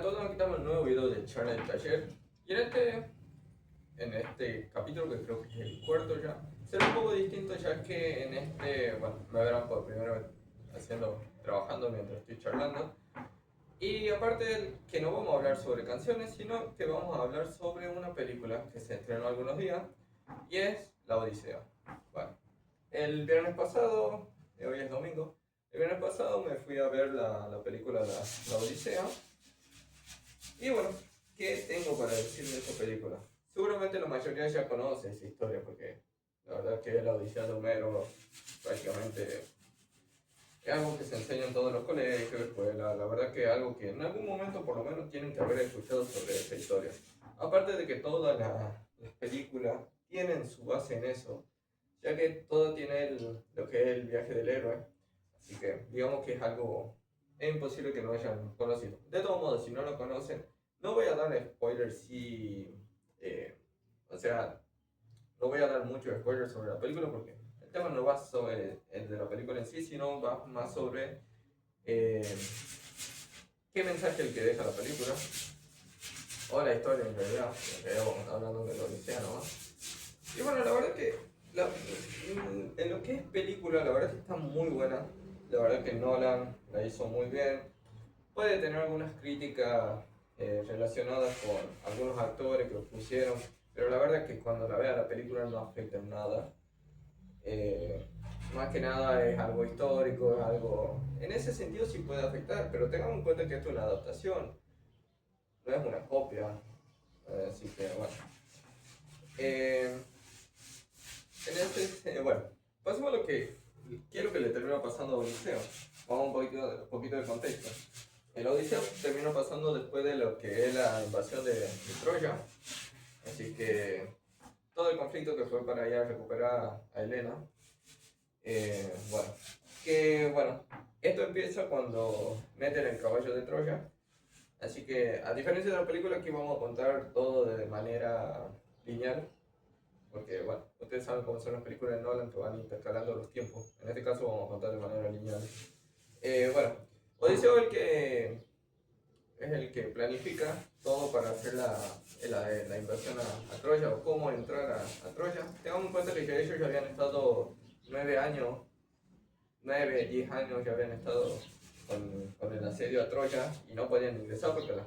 todos nos quitamos el nuevo video de charla del taller. Y en este capítulo, que creo que es el cuarto ya, será un poco distinto, ya que bueno, me verán por primera vez trabajando mientras estoy charlando. Y aparte que no vamos a hablar sobre canciones, sino que vamos a hablar sobre una película que se estrenó algunos días, y es La Odisea. Bueno, el viernes pasado, hoy es domingo, el viernes pasado me fui a ver la película La Odisea. Y bueno, ¿qué tengo para decir de esta película? Seguramente la mayoría ya conoce esa historia, porque la verdad que la Odisea de Homero prácticamente es algo que se enseña en todos los colegios, escuelas. La verdad que es algo que en algún momento por lo menos tienen que haber escuchado sobre esta historia. Aparte de que todas las películas tienen su base en eso, ya que todo tiene lo que es el viaje del héroe. Así que digamos que es imposible que no hayan conocido. De todos modos, si no lo conocen, no voy a dar spoilers o sea, no voy a dar muchos spoilers sobre la película, porque el tema no va sobre el de la película en sí, sino va más sobre eh, qué mensaje el que deja la película, o la historia en realidad, porque vamos a estar hablando de la Odisea nomás. Y bueno, la verdad que en lo que es película, la verdad que está muy buena. La verdad que Nolan la hizo muy bien. Puede tener algunas críticas relacionadas con algunos actores que lo pusieron, pero la verdad que cuando la vea la película no afecta en nada. Eh, Más que nada es algo histórico, es algo... En ese sentido sí puede afectar, pero tengamos en cuenta que esto es una adaptación, no es una copia. Así que bueno. Eh, bueno, pasemos a lo que quiero que le termine pasando a Odiseo. Vamos un poquito de contexto. El Odiseo terminó pasando después de lo que es la invasión de Troya. Así que todo el conflicto que fue para ir a recuperar a Helena. Bueno, esto empieza cuando meten el caballo de Troya. Así que, a diferencia de la película, aquí vamos a contar todo de manera lineal. Porque, bueno, ustedes saben cómo son las películas de Nolan, que van intercalando los tiempos. En este caso vamos a contar de manera lineal. Bueno, Odiseo es el que planifica todo para hacer la invasión a Troya, o cómo entrar a Troya. Tengamos en cuenta que ellos ya habían estado 9 años, 9, 10 años ya habían estado con el asedio a Troya, y no podían ingresar porque las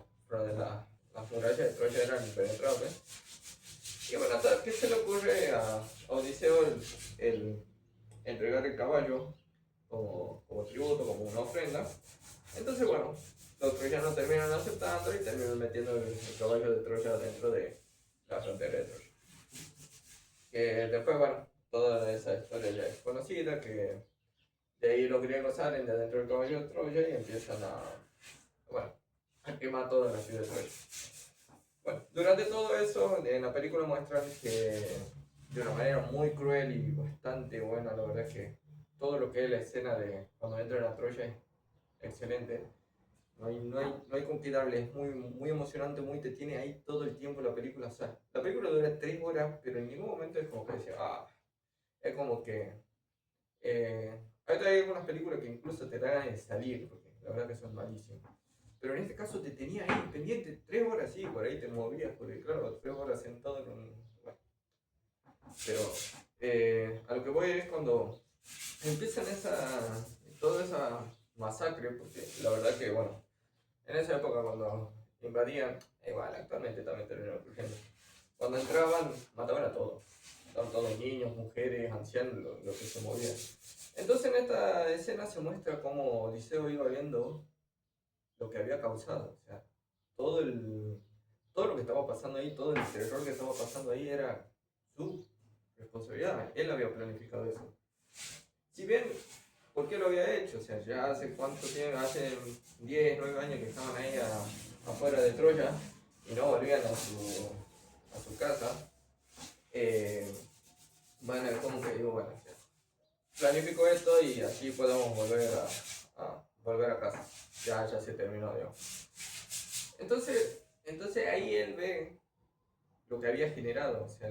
murallas de Troya eran impenetrables. Y bueno, ¿qué se le ocurre a Odiseo el entregar el caballo como tributo, como una ofrenda? Entonces, bueno, los troyanos terminan aceptando y terminan metiendo el caballo de Troya dentro de la frontera de Troya. Que después, bueno, toda esa historia ya es conocida, que de ahí los griegos salen de dentro del caballo de Troya y empiezan a quemar toda la ciudad de Troya. Bueno, durante todo eso, en la película muestran que de una manera muy cruel y bastante buena, la verdad que todo lo que es la escena de cuando entran a Troya es excelente. No hay con qué darle, es muy emocionante, te tiene ahí todo el tiempo la película. O sea, la película dura 3 horas, pero en ningún momento es como que decía, es como que... hay algunas películas que incluso te dan de salir, porque la verdad que son malísimas. Pero en este caso te tenía ahí pendiente 3 horas, sí, por ahí te movías, porque claro, 3 horas sentado en un... Bueno. Pero a lo que voy es cuando empiezan toda esa masacre, porque la verdad que, bueno, en esa época cuando invadían, igual actualmente también terminó ocurriendo, cuando entraban, mataban a todos. Estaban todos niños, mujeres, ancianos, lo que se movía. Entonces en esta escena se muestra cómo Odiseo iba viendo lo que había causado. O sea, todo lo que estaba pasando ahí, todo el terror que estaba pasando ahí era su responsabilidad. Él había planificado eso. Si bien, ¿por qué lo había hecho? O sea, ya hace cuánto tiempo, hace 10, 9 años que estaban ahí afuera de Troya y no volvían a su casa. Bueno, es como que digo, bueno, o sea, planifico esto y así podemos volver a casa. Ya se terminó, digamos. Entonces ahí él ve lo que había generado, o sea,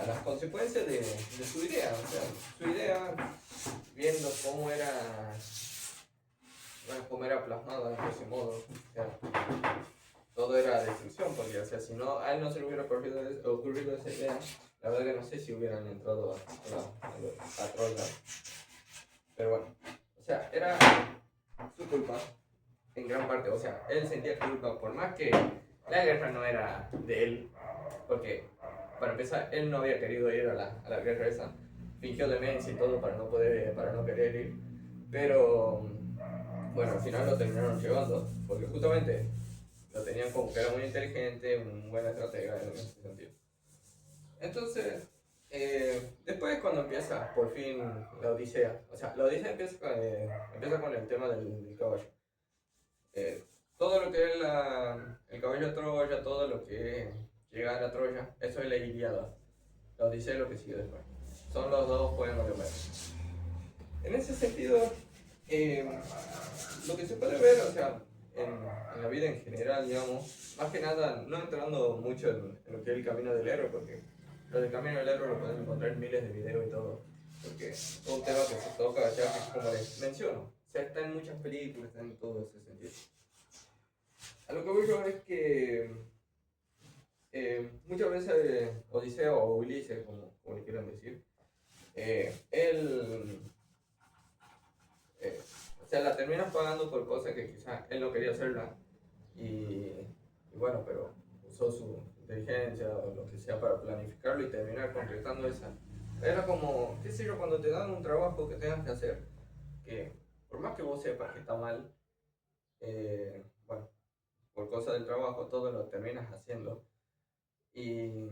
las consecuencias de su idea. O sea, su idea, viendo cómo era bueno, como era plasmado de ese modo, o sea, todo era destrucción, porque, o sea, si no, a él no se le hubiera ocurrido esa idea, la verdad que no sé si hubieran entrado a Troya. Pero bueno, o sea, era su culpa en gran parte, o sea, él sentía culpa, por más que la guerra no era de él, porque para empezar, él no había querido ir a la guerra esa, fingió demencia y todo para no querer ir, pero bueno, al final lo terminaron llevando, porque justamente lo tenían como que era muy inteligente, un buen estratega en ese sentido. Entonces, después cuando empieza por fin la Odisea, o sea, la Odisea empieza con el tema del caballo. Eh, todo lo que es el caballo de Troya, todo lo que es llegar a Troya, eso es la Ilíada. La Odisea es lo que sigue después. Son los dos poemas de Homero. En ese sentido, eh, lo que se puede ver, o sea, en la vida en general, digamos, más que nada, no entrando mucho en lo que es el camino del héroe, porque lo del camino del héroe lo pueden encontrar en miles de videos y todo, porque es un tema que se toca ya, que como les menciono, o sea, está en muchas películas, está en todo ese sentido. A lo que voy yo es que muchas veces Odiseo o Ulises, como le quieran decir, él, eh, o sea, la terminas pagando por cosas que quizás él no quería hacerla y bueno, pero usó su inteligencia o lo que sea para planificarlo y terminar concretando esa. Era como, qué sé yo, cuando te dan un trabajo que tengas que hacer, que por más que vos sepas que está mal, bueno, por cosas del trabajo todo lo terminas haciendo y,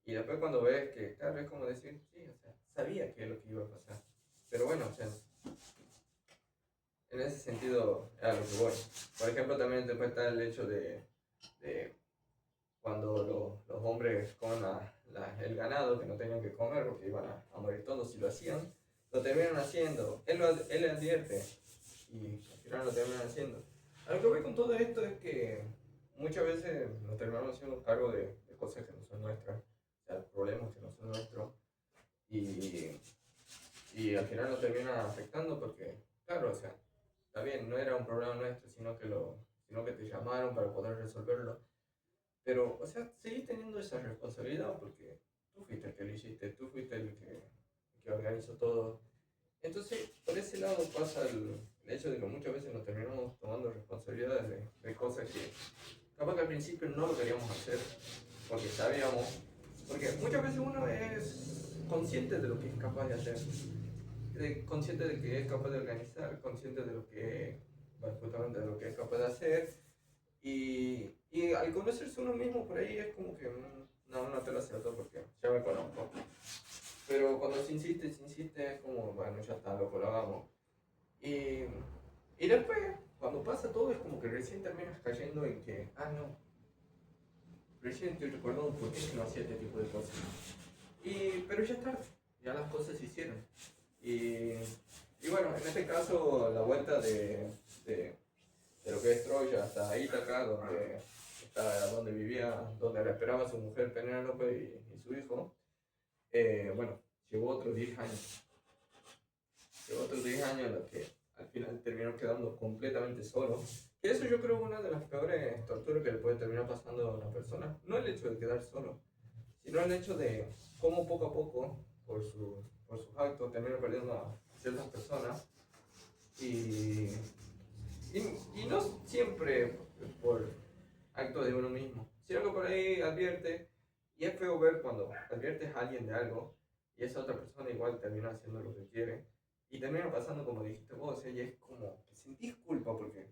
y después cuando ves que, claro, es como decir, sí, o sea, sabía que es lo que iba a pasar. Pero bueno, o sea, en ese sentido, a lo que voy. Por ejemplo, también después está el hecho de cuando los hombres comen el ganado que no tenían que comer porque iban a morir todos si lo hacían, lo terminan haciendo. Él le advierte y al final lo terminan haciendo. A lo que voy con todo esto es que muchas veces nos terminamos haciendo cargo de cosas que no son nuestras, o sea, problemas que no son nuestros y, y al final nos termina afectando porque, claro, o sea, está bien, no era un problema nuestro, sino que te llamaron para poder resolverlo. Pero, o sea, seguís teniendo esa responsabilidad porque tú fuiste el que lo hiciste, tú fuiste el que organizó todo. Entonces, por ese lado pasa el hecho de que muchas veces nos terminamos tomando responsabilidades de cosas que capaz que al principio no lo queríamos hacer porque sabíamos, porque muchas veces uno es consciente de lo que es capaz de hacer, consciente de que es capaz de organizar, consciente de lo que, bueno, justamente de lo que es capaz de hacer y al conocerse uno mismo por ahí es como que no, no te lo acepto porque ya me conozco. Pero cuando se insiste, es como, bueno, ya está, loco, lo hagamos. Y, y después, cuando pasa todo, es como que recién terminas cayendo en que, no, recién estoy recordando por qué no hacía este tipo de cosas. Pero ya está, ya las cosas se hicieron. Y, y bueno, en este caso, la vuelta de lo que es Troya hasta Ítaca, donde vivía, donde la esperaba su mujer Penélope y su hijo, bueno, llevó otros 10 años. Llevó otros 10 años en los que al final terminó quedando completamente solo. Que eso yo creo es una de las peores torturas que le puede terminar pasando a una persona. No el hecho de quedar solo, sino el hecho de cómo poco a poco, por sus actos, termina perdiendo a ciertas personas. Y, y no siempre por acto de uno mismo, sino que por ahí advierte, y es feo ver cuando adviertes a alguien de algo y esa otra persona igual termina haciendo lo que quiere y termina pasando como dijiste vos, y es como que sentís culpa porque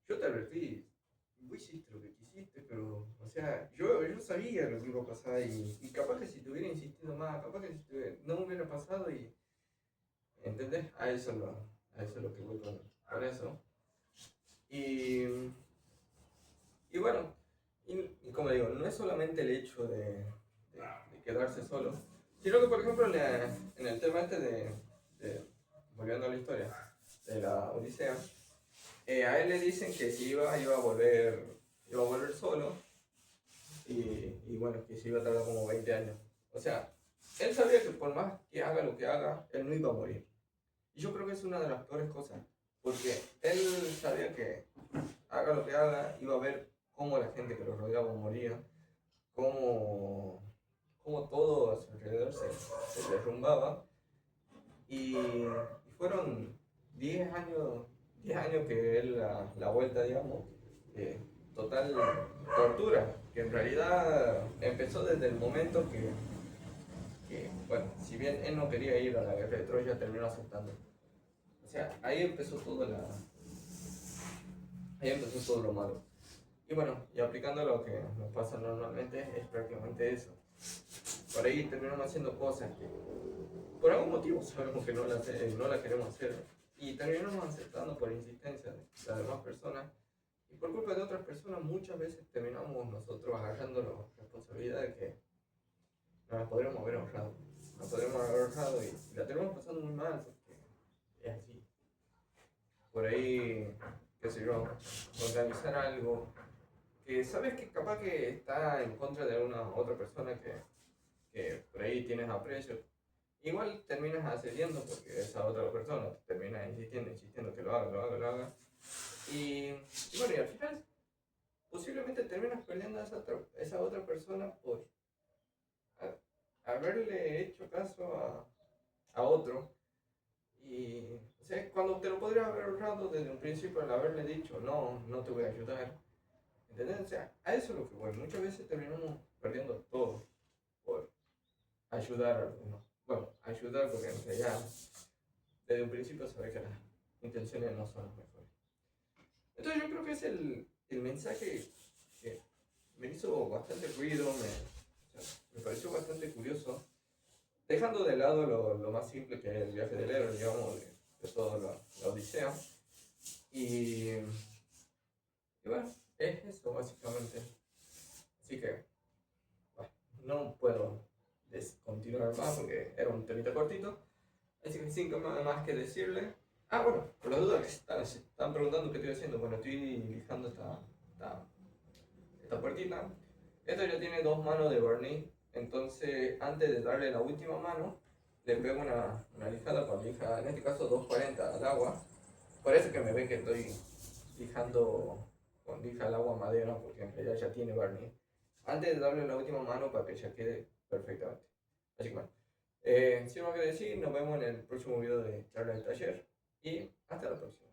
yo te advertí, vos hiciste lo que quisiste, pero, o sea, yo sabía lo que iba a pasar y capaz que si te hubiera insistido más, capaz que si no me hubiera pasado y, ¿entendés? A eso es lo que voy con eso. Y, y bueno, y como digo, no es solamente el hecho de quedarse solo, sino que, por ejemplo, en el tema este volviendo a la historia, de la Odisea, a él le dicen que si iba a volver solo, y bueno, que se iba a tardar como 20 años. O sea, él sabía que por más que haga lo que haga, él no iba a morir. Y yo creo que es una de las peores cosas, porque él sabía que haga lo que haga, iba a ver cómo la gente que lo rodeaba moría, cómo, cómo todo a su alrededor se derrumbaba. Y fueron 10 años que él la vuelta, digamos, de total tortura, que en realidad empezó desde el momento bueno, si bien él no quería ir a la guerra de Troya, terminó aceptando. O sea, ahí empezó todo lo malo. Y bueno, y aplicando lo que nos pasa normalmente, es prácticamente eso. Por ahí terminamos haciendo cosas que por algún motivo sabemos que no la queremos hacer. Y terminamos aceptando por insistencia de las demás personas. Y por culpa de otras personas muchas veces terminamos nosotros agarrando la responsabilidad de que nos la podríamos haber ahorrado. Nos podríamos haber ahorrado y la tenemos pasando muy mal porque es así. Por ahí, qué sé yo, organizar algo que sabes que capaz que está en contra de una otra persona que por ahí tienes aprecio. Igual terminas accediendo porque esa otra persona termina insistiendo que lo haga. Y bueno, y al final posiblemente terminas perdiendo a esa otra persona por haberle hecho caso a otro. Y o sea, cuando te lo podrías haber ahorrado desde un principio al haberle dicho, no, no te voy a ayudar. ¿Entendés? O sea, a eso es lo que voy. Muchas veces terminamos perdiendo todo por ayudar a algunos. Bueno, ayudar porque en realidad desde un principio sabes que las intenciones no son las mejores. Entonces yo creo que es el mensaje que me hizo bastante ruido, o sea, me pareció bastante curioso, dejando de lado lo más simple que es el viaje del héroe, digamos, de toda la odisea. Y, y bueno, es eso básicamente. Así que bueno, no puedo continuar más porque era un temita cortito. Así que sin más que decirle. Ah, bueno, por la duda que se están preguntando qué estoy haciendo. Bueno, estoy lijando esta puertita. Esto ya tiene dos manos de barniz. Entonces, antes de darle la última mano, le pego una lijada con lija, en este caso 240 al agua. Por eso que me ven que estoy lijando con lija al agua madera, porque en realidad ya tiene barniz. Antes de darle la última mano para que ya quede perfectamente. Así que bueno. Sin más que decir, nos vemos en el próximo video de charla del taller y hasta la próxima.